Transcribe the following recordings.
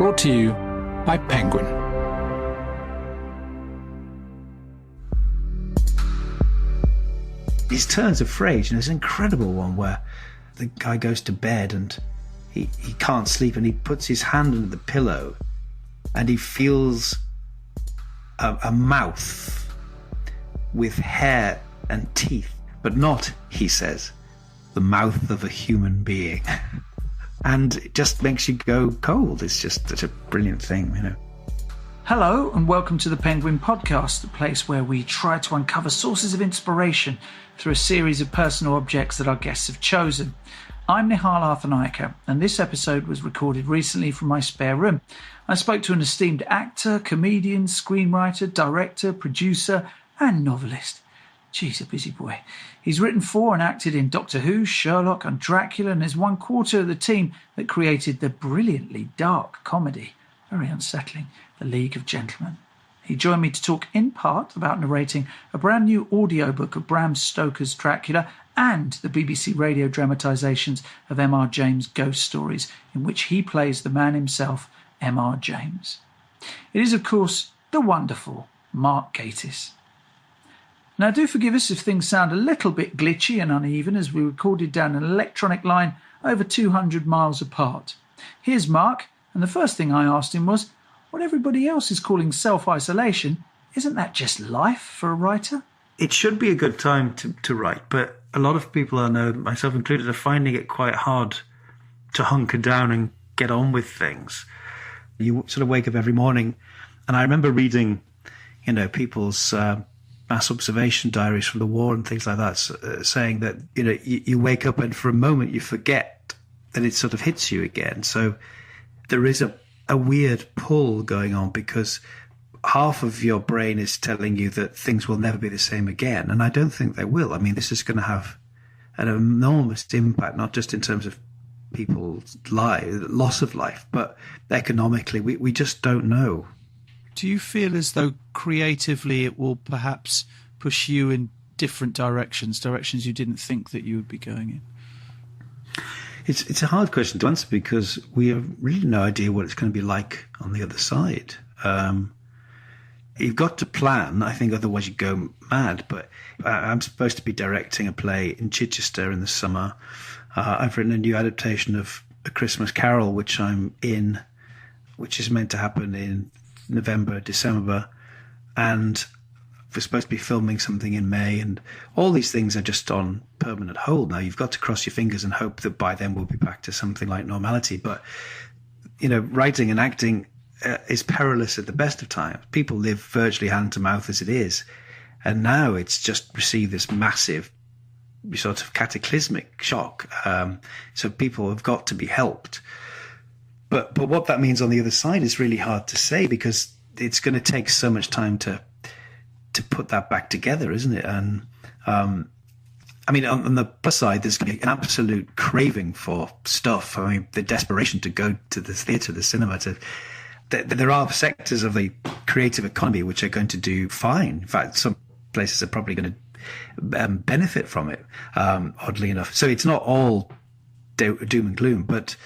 Brought to you by Penguin. These turns of phrase, there's an incredible one where the guy goes to bed and he can't sleep and he puts his hand under the pillow and he feels a mouth with hair and teeth, but not, he says, the mouth of a human being. And it just makes you go cold. It's just such a brilliant thing, you know. Hello and welcome to the Penguin Podcast, the place where we try to uncover sources of inspiration through a series of personal objects that our guests have chosen. I'm Nihal Arthanayake, and this episode was recorded recently from my spare room. I spoke to an esteemed actor, comedian, screenwriter, director, producer and novelist. Geez, a busy boy. He's written for and acted in Doctor Who, Sherlock and Dracula, and is one quarter of the team that created the brilliantly dark comedy, very unsettling, The League of Gentlemen. He joined me to talk in part about narrating a brand new audiobook of Bram Stokers Dracula and the BBC radio dramatisations of M.R. James' ghost stories, in which he plays the man himself, M.R. James. It is, of course, the wonderful Mark Gatiss. Now, do forgive us if things sound a little bit glitchy and uneven as we recorded down an electronic line over 200 miles apart. Here's Mark, and the first thing I asked him was, what everybody else is calling self-isolation, isn't that just life for a writer? It should be a good time to write, but a lot of people I know, myself included, are finding it quite hard to hunker down and get on with things. You sort of wake up every morning, and I remember reading, people's mass observation diaries from the war and things like that, saying that, you wake up and for a moment you forget that it sort of hits you again. So there is a weird pull going on because half of your brain is telling you that things will never be the same again. And I don't think they will. I mean, this is going to have an enormous impact, not just in terms of people's loss of life, but economically. We just don't know. Do you feel as though creatively it will perhaps push you in different directions you didn't think that you would be going in? It's a hard question to answer because we have really no idea what it's going to be like on the other side. You've got to plan, I think, otherwise you go mad. But I'm supposed to be directing a play in Chichester in the summer. I've written a new adaptation of A Christmas Carol, which I'm in, which is meant to happen in November, December, and we're supposed to be filming something in May, and all these things are just on permanent hold now. You've got to cross your fingers and hope that by then we'll be back to something like normality. But, writing and acting is perilous at the best of times. People live virtually hand to mouth as it is, and now it's just received this massive sort of cataclysmic shock. So people have got to be helped. But what that means on the other side is really hard to say because it's going to take so much time to put that back together, isn't it? And on the plus side, there's going to be an absolute craving for stuff. I mean, the desperation to go to the theatre, the cinema. There are sectors of the creative economy which are going to do fine. In fact, some places are probably going to benefit from it, oddly enough. So it's not all doom and gloom, but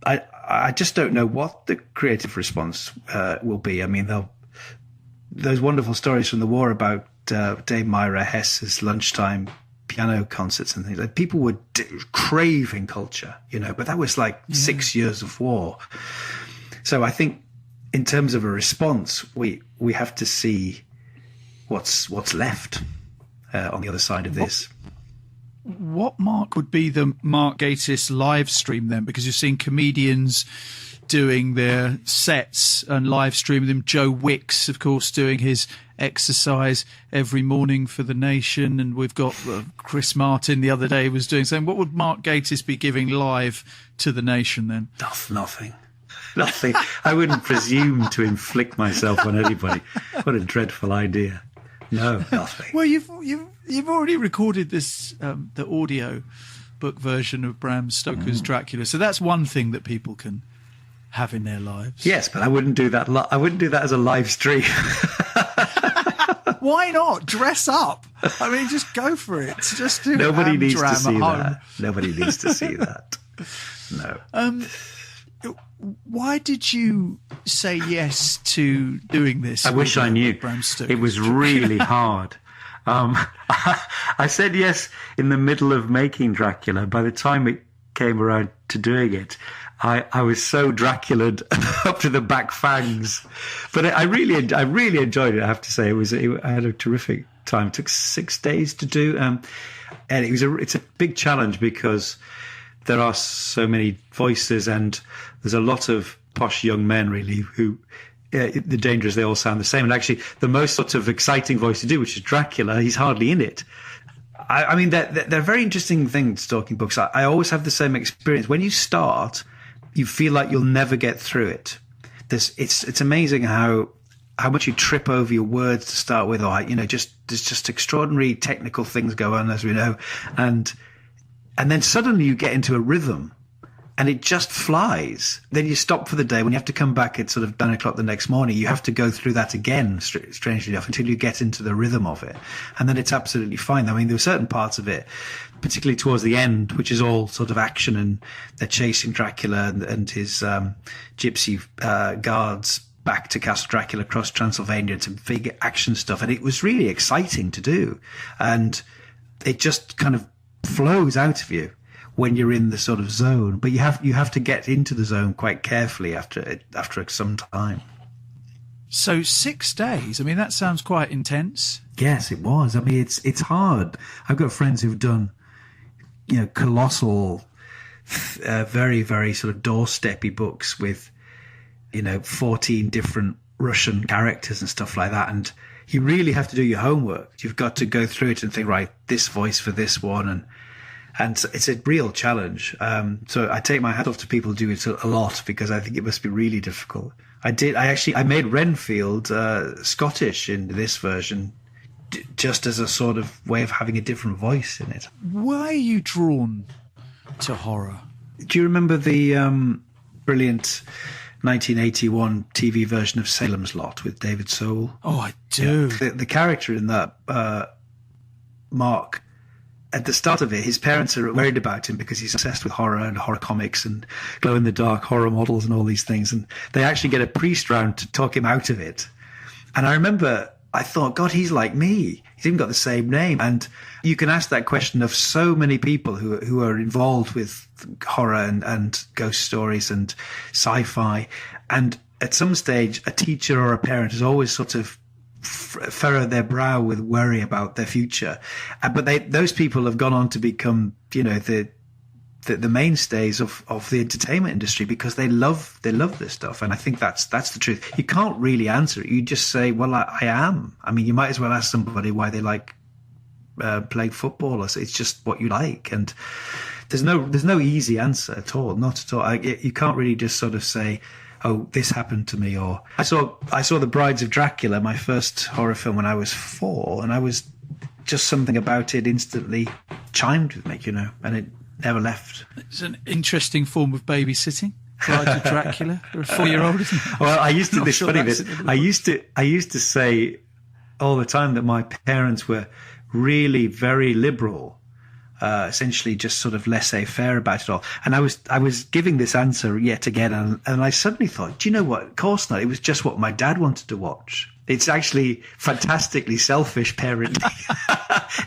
I just don't know what the creative response will be. I mean, those wonderful stories from the war about Dame Myra Hess's lunchtime piano concerts and things like people were craving culture, but that was like 6 years of war. So I think in terms of a response, we have to see what's left on the other side of this. What, Mark, would be the Mark Gatiss live stream then? Because you're seeing comedians doing their sets and live streaming them. Joe Wicks, of course, doing his exercise every morning for the nation. And we've got Chris Martin the other day was doing something. What would Mark Gatiss be giving live to the nation then? Nothing. I wouldn't presume to inflict myself on anybody. What a dreadful idea. No, nothing. Well, you've already recorded this the audio book version of Bram Stokers Dracula, so that's one thing that people can have in their lives. Yes, but I wouldn't do that. I wouldn't do that as a live stream. Why not dress up? I mean, just go for it. Just do. Nobody needs to see that. Nobody needs to see that. No. Why did you say yes to doing this? I wish I knew. Bram Stokers? It was really hard. I said yes in the middle of making Dracula. By the time it came around to doing it, I was so Draculaed up to the back fangs. But I really enjoyed it. I have to say, I had a terrific time. It took 6 days to do, and it's a big challenge because there are so many voices, and there's a lot of posh young men really who. The danger is they all sound the same. And actually, the most sort of exciting voice to do, which is Dracula, he's hardly in it. I mean, they're very interesting things, talking books. I always have the same experience. When you start, you feel like you'll never get through it. It's amazing how much you trip over your words to start with, or there's just extraordinary technical things go on, as we know, and then suddenly you get into a rhythm. And it just flies. Then you stop for the day. When you have to come back at sort of 9 o'clock the next morning, you have to go through that again, strangely enough, until you get into the rhythm of it. And then it's absolutely fine. I mean, there were certain parts of it, particularly towards the end, which is all sort of action, and they're chasing Dracula and his gypsy guards back to Castle Dracula across Transylvania. It's big action stuff. And it was really exciting to do. And it just kind of flows out of you when you're in the sort of zone, but you have to get into the zone quite carefully after some time. So 6 days. I mean, that sounds quite intense. Yes, it was. I mean, it's hard. I've got friends who've done, colossal, very, very sort of doorsteppy books with, 14 different Russian characters and stuff like that, and you really have to do your homework. You've got to go through it and think, right, this voice for this one, and so it's a real challenge. So I take my hat off to people who do it a lot, because I think it must be really difficult. I made Renfield Scottish in this version, just as a sort of way of having a different voice in it. Why are you drawn to horror? Do you remember the brilliant 1981 TV version of Salem's Lot with David Soul? Oh, I do. Yeah. The character in that, Mark, at the start of it, his parents are worried about him because he's obsessed with horror and horror comics and glow-in-the-dark horror models and all these things. And they actually get a priest round to talk him out of it. And I remember I thought, God, he's like me. He's even got the same name. And you can ask that question of so many people who are involved with horror and ghost stories and sci-fi. And at some stage, a teacher or a parent has always sort of furrow their brow with worry about their future, but those people have gone on to become, the mainstays of the entertainment industry, because they love this stuff. And I think that's the truth. You can't really answer it. You just say, well, I am. I mean, you might as well ask somebody why they like playing football, or it's just what you like. And there's no easy answer at all, not at all. You can't really just sort of say, oh, this happened to me. Or I saw The Brides of Dracula, my first horror film, when I was 4, and I was just something about it instantly chimed with me, and it never left. It's an interesting form of babysitting. Brides of Dracula for a 4-year-old, isn't it? Well, I used to say all the time that my parents were really very liberal. Essentially just sort of laissez-faire about it all. And I was giving this answer yet again, and I suddenly thought, do you know what? Of course not. It was just what my dad wanted to watch. It's actually fantastically selfish parenting.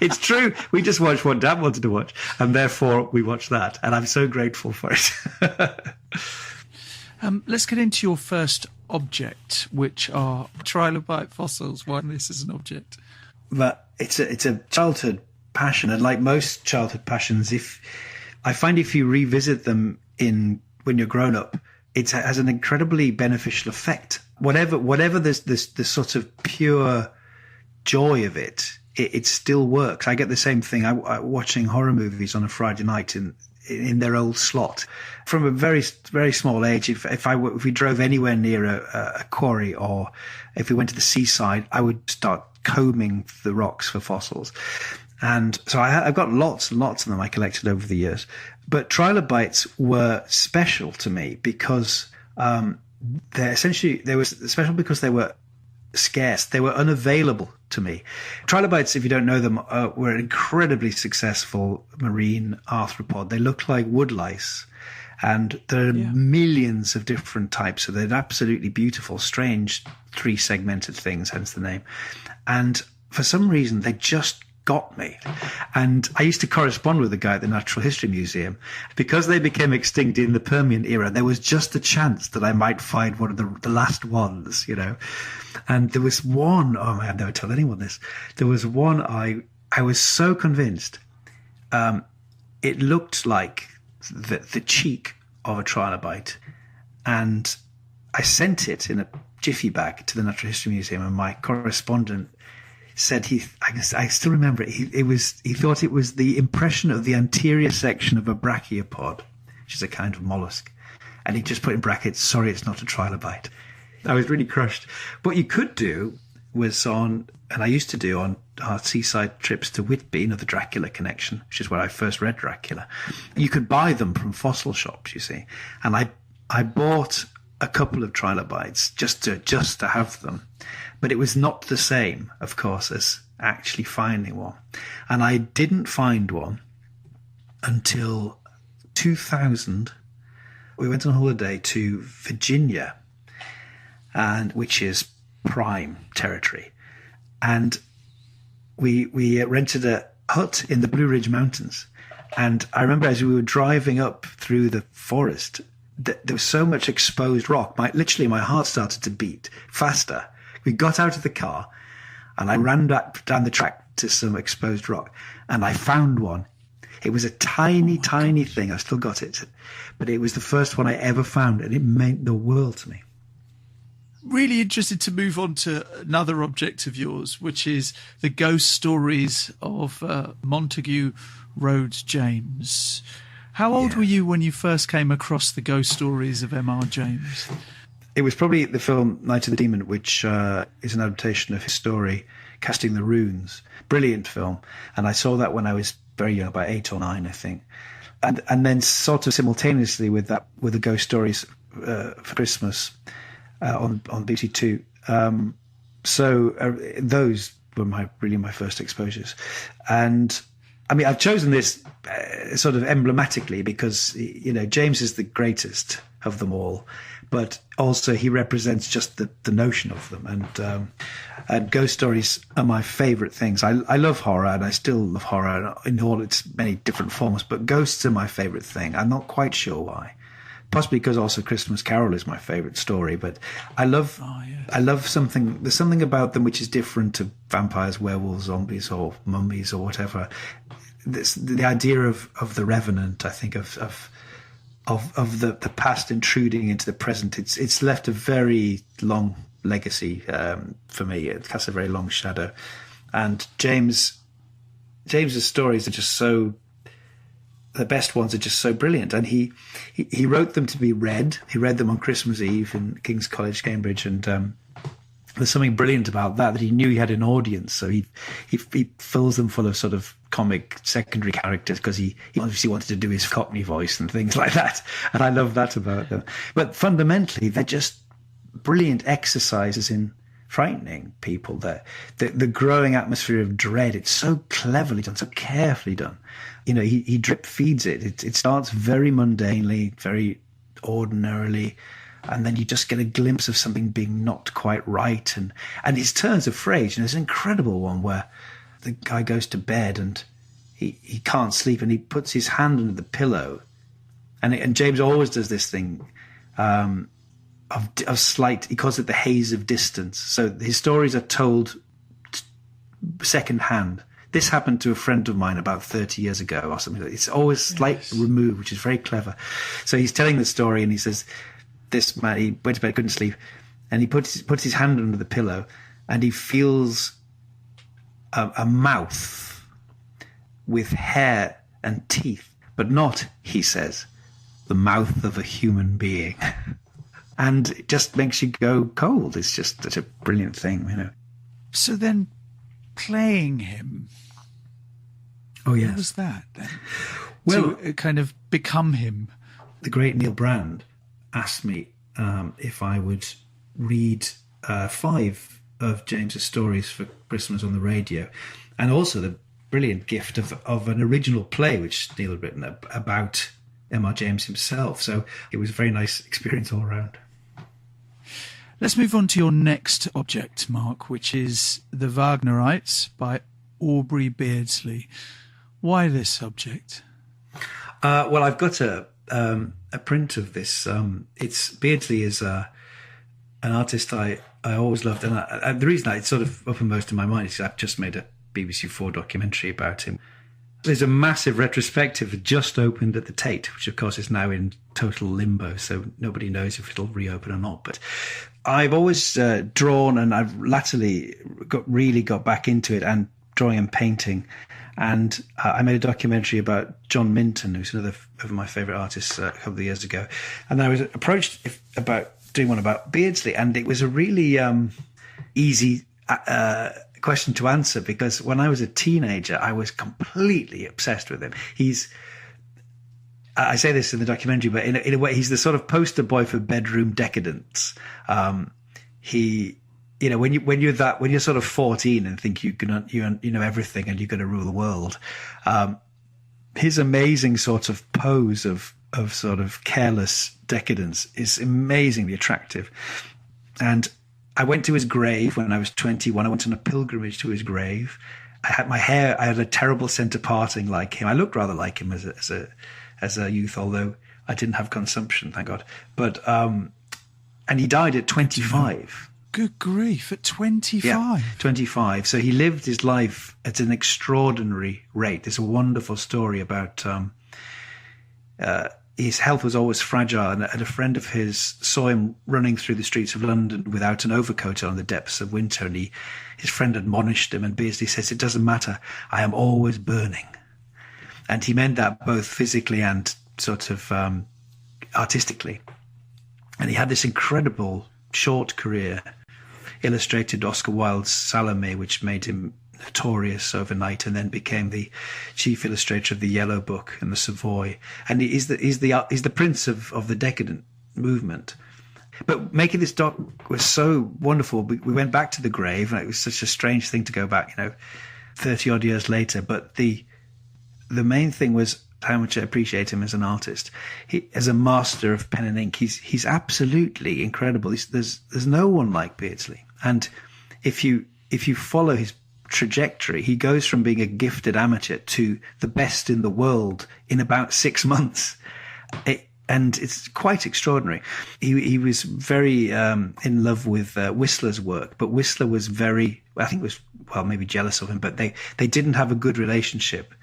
It's true. We just watched what Dad wanted to watch, and therefore we watched that. And I'm so grateful for it. Let's get into your first object, which are trilobite fossils. Why this is an object? But it's a childhood passion, and like most childhood passions, if you revisit them when you're grown up, it has an incredibly beneficial effect. Whatever this sort of pure joy of it still works. I get the same thing. I watching horror movies on a Friday night in their old slot from a very, very small age. If we drove anywhere near a quarry, or if we went to the seaside, I would start combing the rocks for fossils. And so I've got lots and lots of them I collected over the years. But trilobites were special to me because they were special because they were scarce. They were unavailable to me. Trilobites, if you don't know them, were an incredibly successful marine arthropod. They look like woodlice, And there are millions of different types. So they're absolutely beautiful, strange, 3-segmented things, hence the name. And for some reason, they just got me. And I used to correspond with the guy at the Natural History Museum. Because they became extinct in the Permian era, there was just a chance that I might find one of the last ones, you know. And there was one, I've never told anyone this. There was one I was so convinced it looked like the cheek of a trilobite. And I sent it in a jiffy bag to the Natural History Museum, and my correspondent said I still remember it. He thought it was the impression of the anterior section of a brachiopod, which is a kind of mollusk, and he just put in brackets, "Sorry, it's not a trilobite." I was really crushed. What you could do was and I used to do on our seaside trips to Whitby, the Dracula connection, which is where I first read Dracula. You could buy them from fossil shops, you see, and I bought a couple of trilobites just to have them. But it was not the same, of course, as actually finding one. And I didn't find one until 2000. We went on holiday to Virginia, which is prime territory. And we rented a hut in the Blue Ridge Mountains. And I remember as we were driving up through the forest, there was so much exposed rock. Literally, my heart started to beat faster. We got out of the car, and I ran back down the track to some exposed rock, and I found one. It was a tiny thing. I still got it, but it was the first one I ever found, and it meant the world to me. Really interested to move on to another object of yours, which is the ghost stories of Montague Rhodes James. How old were you when you first came across the ghost stories of M.R. James? It was probably the film Night of the Demon, which is an adaptation of his story, Casting the Runes. Brilliant film. And I saw that when I was very young, about 8 or 9, I think. And then sort of simultaneously with the ghost stories for Christmas on BBC Two. Those were my first exposures. And I mean, I've chosen this sort of emblematically because, you know, James is the greatest of them all, but also he represents just the notion of them. And ghost stories are my favourite things. I love horror, and I still love horror in all its many different forms, but ghosts are my favourite thing. I'm not quite sure why. Possibly because also Christmas Carol is my favourite story, but I love something. There's something about them which is different to vampires, werewolves, zombies, or mummies, or whatever. The idea of the revenant, I think, of the past intruding into the present. It's left a very long legacy for me. It casts a very long shadow, and James's stories are just so. The best ones are just so brilliant, and he wrote them to be read. He read them on Christmas Eve in King's College, Cambridge, and there's something brilliant about that he knew he had an audience, so he fills them full of sort of comic secondary characters because he obviously wanted to do his Cockney voice and things like that, and I love that about them. But fundamentally, they're just brilliant exercises in frightening people. The growing atmosphere of dread, it's so cleverly done, so carefully done. You know, he drip feeds it. It starts very mundanely, very ordinarily, and then you just get a glimpse of something being not quite right. And his turns of phrase, you know, there's an incredible one where the guy goes to bed and he can't sleep, and he puts his hand under the pillow, and James always does this thing of slight, he calls it the haze of distance. So his stories are told second hand. This happened to a friend of mine about 30 years ago or something. It's always slightly removed, which is very clever. So he's telling the story, and he says, this man, he went to bed, couldn't sleep, and he puts his hand under the pillow, and he feels a mouth with hair and teeth, but not, he says, the mouth of a human being. And it just makes you go cold. It's just such a brilliant thing, you know. So then playing him, oh yes, what was that then? Well, to kind of become him. The great Neil Brand asked me if I would read 5 of James's stories for Christmas on the radio, and also the brilliant gift of an original play which Neil had written about M.R. James himself. So it was a very nice experience all around. Let's move on to your next object, Mark, which is The Wagnerites by Aubrey Beardsley. Why this subject? Well, I've got a print of this. Beardsley is an artist I always loved, and the reason it's sort of uppermost in my mind is I've just made a BBC4 documentary about him. There's a massive retrospective just opened at the Tate, which of course is now in total limbo, so nobody knows if it'll reopen or not. But I've always drawn, and I've latterly got back into it, and drawing and painting. And I made a documentary about John Minton, who's another of my favourite artists, a couple of years ago. And I was approached about doing one about Beardsley, and it was a really easy question to answer, because when I was a teenager, I was completely obsessed with him. I say this in the documentary, but in a way, he's the sort of poster boy for bedroom decadence. When you're sort of 14 and think you know everything and you're going to rule the world, his amazing sort of pose of sort of careless decadence is amazingly attractive. And I went to his grave when I was 21. I went on a pilgrimage to his grave. I had a terrible centre parting like him. I looked rather like him as a youth, although I didn't have consumption, thank God. But and he died at 25. Good grief, at 25. Yeah, 25. So he lived his life at an extraordinary rate. There's a wonderful story about his health was always fragile, and a friend of his saw him running through the streets of London without an overcoat on in the depths of winter, and his friend admonished him, and Beardsley says, "It doesn't matter, I am always burning." And he meant that both physically and sort of artistically. And he had this incredible short career, illustrated Oscar Wilde's Salome, which made him notorious overnight, and then became the chief illustrator of the Yellow Book and the Savoy. And he's the prince of the decadent movement. But making this doc was so wonderful. We went back to the grave, and it was such a strange thing to go back, 30 odd years later. But the main thing was how much I appreciate him as an artist. As a master of pen and ink, he's absolutely incredible. There's no one like Beardsley. And if you follow his trajectory, he goes from being a gifted amateur to the best in the world in about 6 months. And it's quite extraordinary. He was very in love with Whistler's work, but Whistler was maybe jealous of him, but they didn't have a good relationship.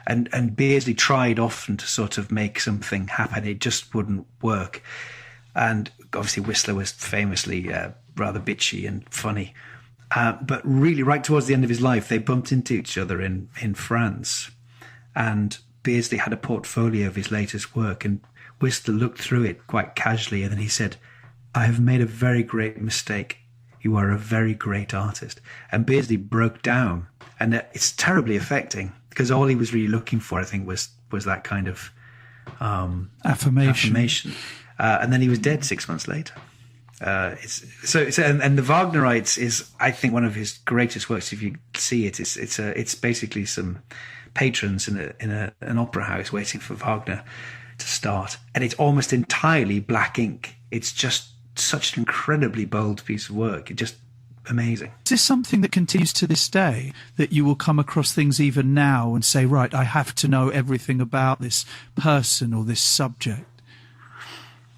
And Beardsley tried often to sort of make something happen. It just wouldn't work. And obviously Whistler was famously rather bitchy and funny. But really, right towards the end of his life, they bumped into each other in France. And Beardsley had a portfolio of his latest work, and Whistler looked through it quite casually, and then he said, "I have made a very great mistake. You are a very great artist." And Beardsley broke down, and it's terribly affecting, because all he was really looking for, I think, was that kind of affirmation. And then he was dead 6 months later. And the Wagnerites is, I think, one of his greatest works. If you see it, it's basically some patrons in an opera house waiting for Wagner to start, and it's almost entirely black ink. It's just such an incredibly bold piece of work. It's just amazing. Is this something that continues to this day, that you will come across things even now and say, right, I have to know everything about this person or this subject?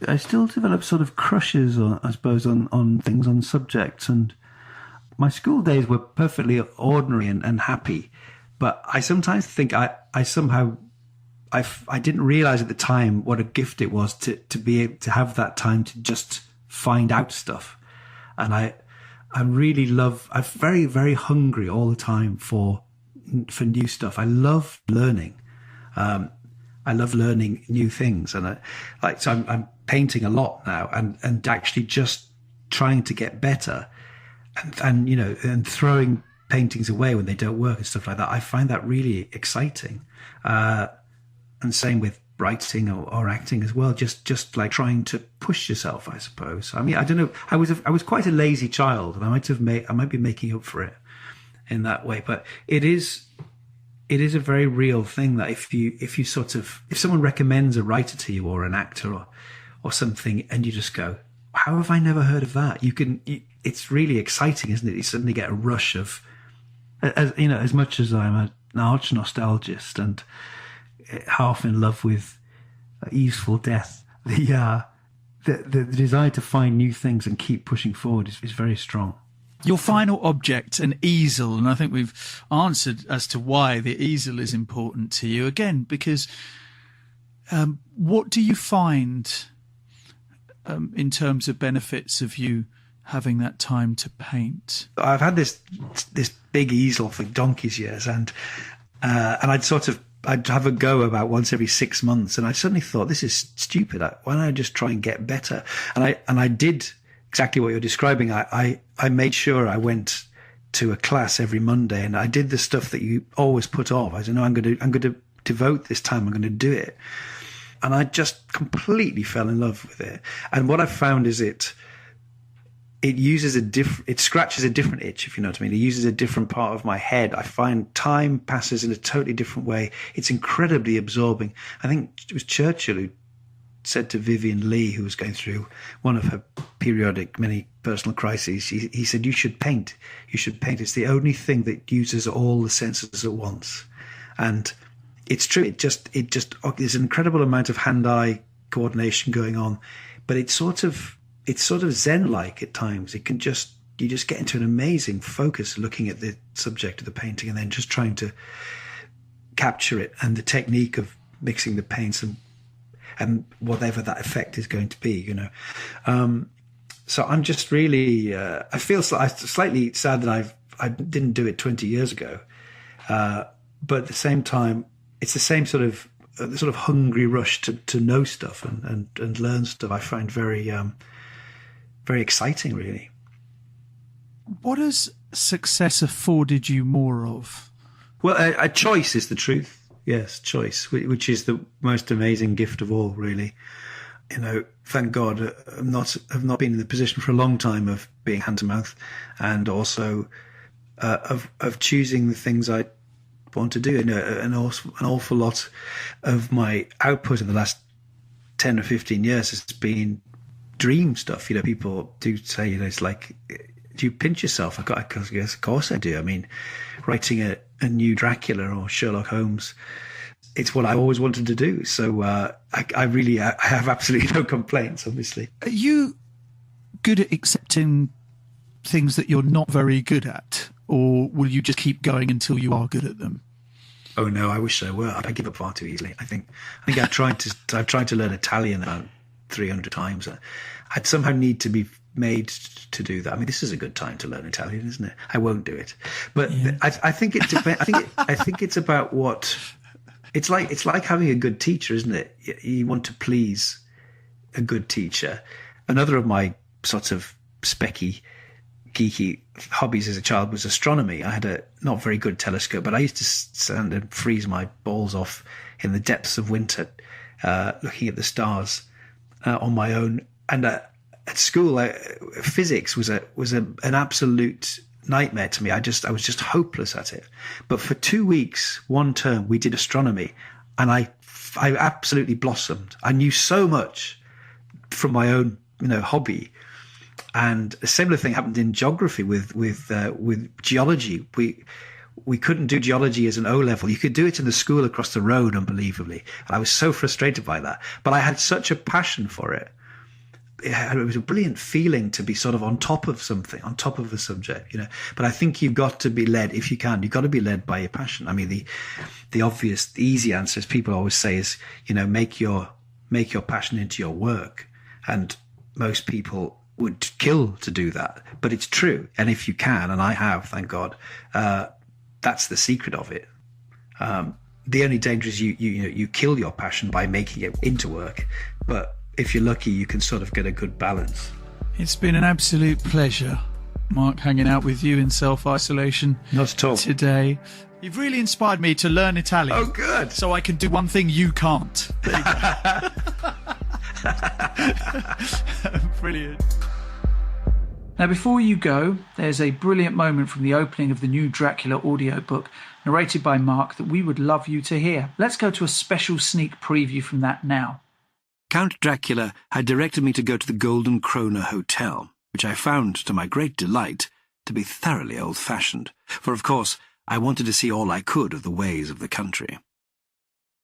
I still develop sort of crushes, I suppose, on things, on subjects. And my school days were perfectly ordinary and happy. But I sometimes think I didn't realize at the time what a gift it was to be able to have that time to just find out stuff. And I'm very, very hungry all the time for new stuff. I love learning. I love learning new things. And I'm painting a lot now, and actually just trying to get better, and throwing paintings away when they don't work and stuff like that. I find that really exciting. And same with writing or acting as well. Just like trying to push yourself, I suppose. I mean, I don't know. I was quite a lazy child, and I might be making up for it in that way. But it is it is a very real thing that if someone recommends a writer to you or an actor or something, and you just go, how have I never heard of that? It's really exciting, isn't it? You suddenly get a rush of, as much as I'm an arch nostalgist and half in love with Easeful Death, the desire to find new things and keep pushing forward is very strong. Your final object, an easel, and I think we've answered as to why the easel is important to you. Again, because what do you find in terms of benefits of you having that time to paint? I've had this big easel for donkey's years, and I'd have a go about once every 6 months, and I suddenly thought, this is stupid. Why don't I just try and get better? And I did exactly what you're describing. I made sure I went to a class every Monday, and I did the stuff that you always put off. I said, no, I'm going to devote this time. I'm going to do it. And I just completely fell in love with it. And what I found is it scratches a different itch, if you know what I mean. It uses a different part of my head. I find time passes in a totally different way. It's incredibly absorbing. I think it was Churchill who said to Vivian Leigh, who was going through one of her periodic many personal crises, he said, you should paint. You should paint. It's the only thing that uses all the senses at once. And it's true. It just there's an incredible amount of hand-eye coordination going on, but it's sort of Zen-like at times. You just get into an amazing focus looking at the subject of the painting and then just trying to capture it, and the technique of mixing the paints and whatever that effect is going to be, So I'm just really, I feel slightly sad that I didn't do it 20 years ago. But at the same time, it's the same sort of hungry rush to know stuff and learn stuff. I find very, very exciting, really. What has success afforded you more of? Well, a choice is the truth. Yes, choice, which is the most amazing gift of all, really. Thank God I've not been in the position for a long time of being hand to mouth, and also of choosing the things I want to do. An awful lot of my output in the last 10 or 15 years has been dream stuff. People do say, it's like, do you pinch yourself? Yes, of course I do. I mean, writing a new Dracula or Sherlock Holmes, it's what I always wanted to do. So I have absolutely no complaints, obviously. Are you good at accepting things that you're not very good at, or will you just keep going until you are good at them? Oh no, I wish I were. I give up far too easily. I think I've tried to learn Italian about 300 times. I'd somehow need to be made to do that. I mean, this is a good time to learn Italian, isn't it? I won't do it, but yeah. I think it depends. I think it's about what it's like. It's like having a good teacher, isn't it? You want to please a good teacher. Another of my sort of specky, geeky hobbies as a child was astronomy. I had a not very good telescope, but I used to stand and freeze my balls off in the depths of winter, looking at the stars on my own. And at school, physics was an absolute nightmare to me. I was just hopeless at it. But for 2 weeks, one term, we did astronomy, and I absolutely blossomed. I knew so much from my own hobby. And a similar thing happened in geography with geology. We couldn't do geology as an O level. You could do it in the school across the road, unbelievably. And I was so frustrated by that. But I had such a passion for it. It was a brilliant feeling to be sort of on top of something, on top of a subject, But I think you've got to be led, if you can, you've got to be led by your passion. I mean, the obvious, the easy answer, as people always say, is, make your passion into your work. And most people would kill to do that, but it's true. And if you can, and I have, thank God, that's the secret of it. The only danger is you kill your passion by making it into work, but if you're lucky, you can sort of get a good balance. It's been an absolute pleasure, Mark, hanging out with you in self-isolation. Not at all. Today. You've really inspired me to learn Italian. Oh, good. So I can do one thing you can't. There you go. Brilliant. Now, before you go, there's a brilliant moment from the opening of the new Dracula audiobook, narrated by Mark, that we would love you to hear. Let's go to a special sneak preview from that now. Count Dracula had directed me to go to the Golden Kroner Hotel, which I found, to my great delight, to be thoroughly old-fashioned, for of course I wanted to see all I could of the ways of the country.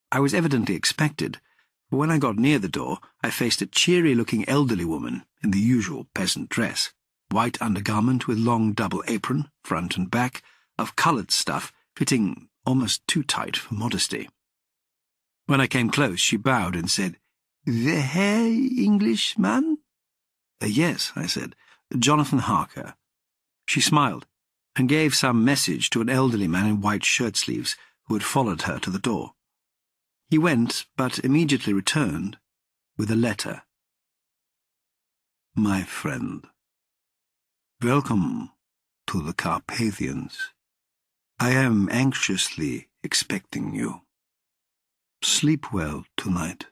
I was evidently expected, for when I got near the door I faced a cheery-looking elderly woman in the usual peasant dress, white undergarment with long double apron, front and back, of coloured stuff fitting almost too tight for modesty. When I came close she bowed and said, "The Herr Englishman?" "Yes," I said, "Jonathan Harker." She smiled and gave some message to an elderly man in white shirt-sleeves who had followed her to the door. He went, but immediately returned with a letter. "My friend, welcome to the Carpathians. I am anxiously expecting you. Sleep well tonight.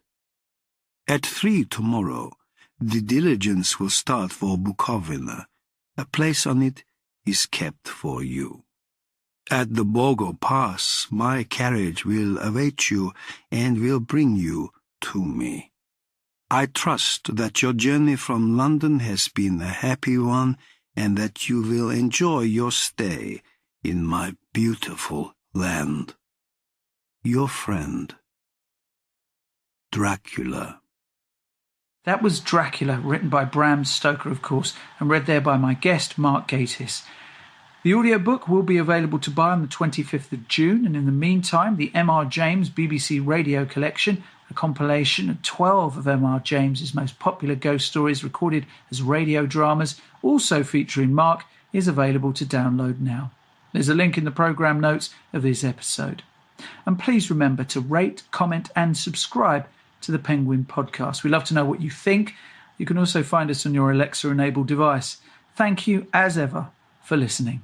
At 3 tomorrow, the diligence will start for Bukovina. A place on it is kept for you. At the Bogo Pass, my carriage will await you and will bring you to me. I trust that your journey from London has been a happy one and that you will enjoy your stay in my beautiful land. Your friend, Dracula." That was Dracula, written by Bram Stoker, of course, and read there by my guest, Mark Gatiss. The audiobook will be available to buy on the 25th of June, and in the meantime, the M.R. James BBC Radio Collection, a compilation of 12 of M.R. James's most popular ghost stories recorded as radio dramas, also featuring Mark, is available to download now. There's a link in the programme notes of this episode. And please remember to rate, comment and subscribe to the Penguin Podcast. We love to know what you think. You can also find us on your Alexa-enabled device. Thank you, as ever, for listening.